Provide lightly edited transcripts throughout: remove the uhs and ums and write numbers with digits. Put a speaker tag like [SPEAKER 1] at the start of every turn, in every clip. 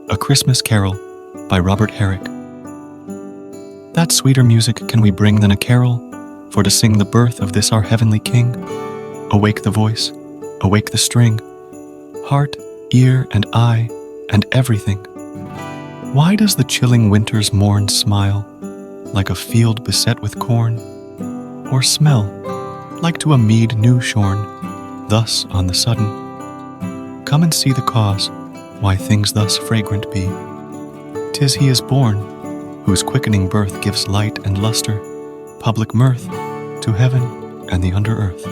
[SPEAKER 1] A Christmas Carol by Robert Herrick. That sweeter music can we bring than a carol, for to sing the birth of this our heavenly King. Awake the voice, awake the string, heart, ear, and eye, and everything. Why does the chilling winter's morn smile, like a field beset with corn, or smell, like to a mead new shorn, thus on the sudden? Come and see the cause, why things thus fragrant be. 'Tis he is born, whose quickening birth gives light and luster, public mirth, to heaven and the under earth.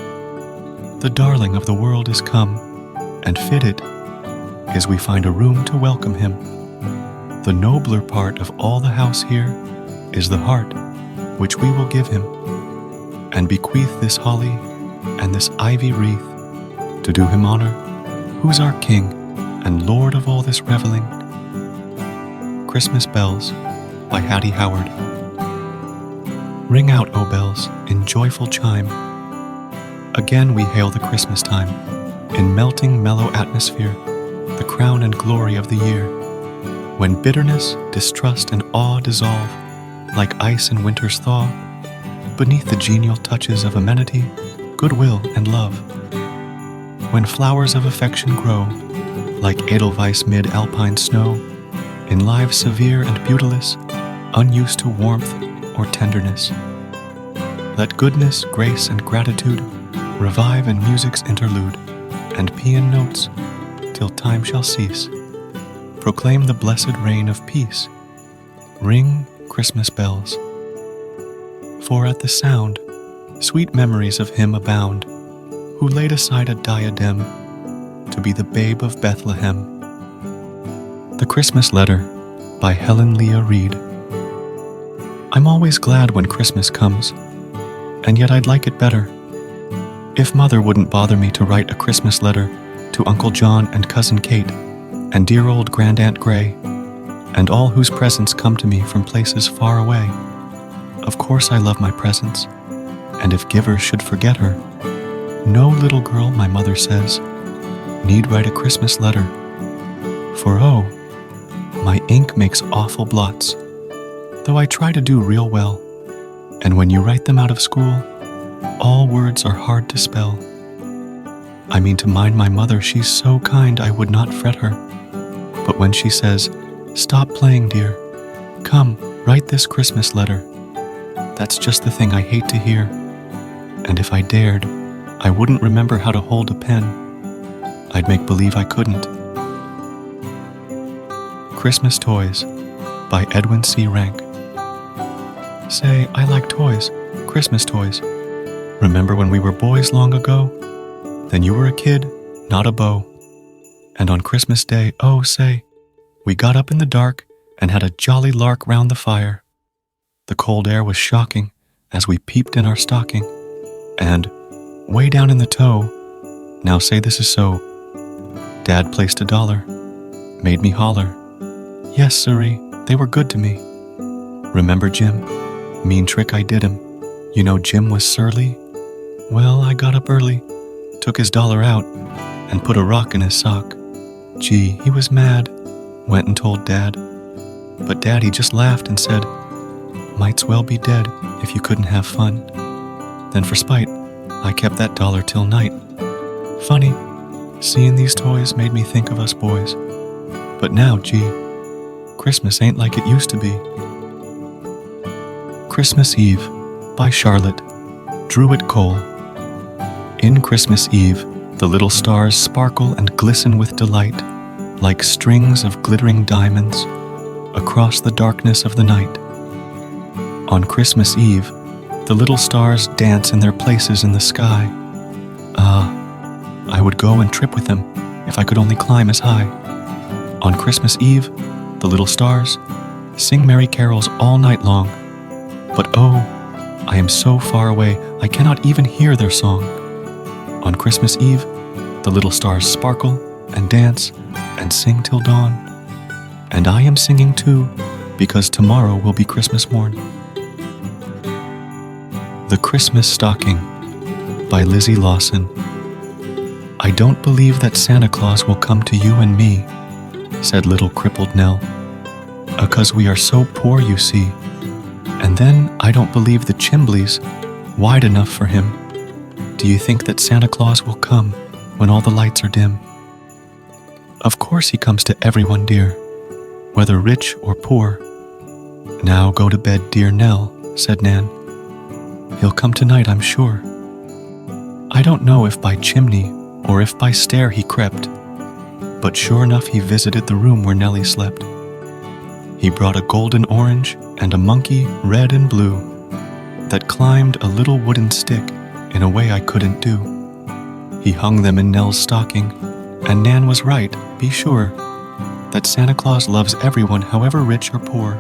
[SPEAKER 1] The darling of the world is come, and fitted is we find a room to welcome him. The nobler part of all the house here is the heart, which we will give him, and bequeath this holly and this ivy wreath, to do him honor, who's our King and Lord of all this reveling. Christmas Bells by Hattie Howard. Ring out, O bells, in joyful chime. Again we hail the Christmas time, in melting mellow atmosphere, the crown and glory of the year, when bitterness, distrust, and awe dissolve, like ice in winter's thaw, beneath the genial touches of amenity, goodwill, and love. When flowers of affection grow, like edelweiss mid-alpine snow, in lives severe and beautiless, unused to warmth or tenderness. Let goodness, grace, and gratitude revive in music's interlude, and paean notes, till time shall cease, proclaim the blessed reign of peace. Ring, Christmas bells. For at the sound, sweet memories of him abound, who laid aside a diadem to be the babe of Bethlehem. The Christmas Letter by Helen Leah Reed. I'm always glad when Christmas comes, and yet I'd like it better if Mother wouldn't bother me to write a Christmas letter to Uncle John and Cousin Kate and dear old Grand Aunt Gray, and all whose presents come to me from places far away. Of course I love my presents, and if givers should forget her, no little girl, my mother says, need write a Christmas letter. For oh, my ink makes awful blots, though I try to do real well, and when you write them out of school, all words are hard to spell. I mean to mind my mother, she's so kind I would not fret her, but when she says, "Stop playing, dear, come, write this Christmas letter," that's just the thing I hate to hear, and if I dared, I wouldn't remember how to hold a pen. I'd make believe I couldn't. Christmas Toys by Edwin C. Ranck. Say, I like toys, Christmas toys. Remember when we were boys long ago? Then you were a kid, not a beau. And on Christmas Day, oh say, we got up in the dark and had a jolly lark round the fire. The cold air was shocking as we peeped in our stocking, and way down in the toe, now say this is so, Dad placed $1, made me holler. Yes, sirree, they were good to me. Remember Jim? Mean trick I did him. You know Jim was surly? Well, I got up early, took his $1 out, and put a rock in his sock. Gee, he was mad, went and told Dad. But Daddy just laughed and said, "Might's well be dead if you couldn't have fun." Then for spite, I kept that $1 till night. Funny, seeing these toys made me think of us boys. But now, gee, Christmas ain't like it used to be. Christmas Eve by Charlotte, Druitt Cole. In Christmas Eve, the little stars sparkle and glisten with delight, like strings of glittering diamonds, across the darkness of the night. On Christmas Eve, the little stars dance in their places in the sky. I would go and trip with them if I could only climb as high. On Christmas Eve, the little stars sing merry carols all night long. But oh, I am so far away, I cannot even hear their song. On Christmas Eve, the little stars sparkle and dance and sing till dawn. And I am singing too, because tomorrow will be Christmas morn. The Christmas Stocking by Lizzie Lawson. I don't believe that Santa Claus will come to you and me, said little crippled Nell. "'Cause we are so poor, you see. And then I don't believe the chimbley's wide enough for him. Do you think that Santa Claus will come when all the lights are dim?" "Of course he comes to everyone, dear, whether rich or poor." "Now go to bed, dear Nell," said Nan. "He'll come tonight, I'm sure." I don't know if by chimney or if by stair he crept, but sure enough he visited the room where Nellie slept. He brought a golden orange and a monkey red and blue that climbed a little wooden stick in a way I couldn't do. He hung them in Nell's stocking, and Nan was right, be sure, that Santa Claus loves everyone however rich or poor.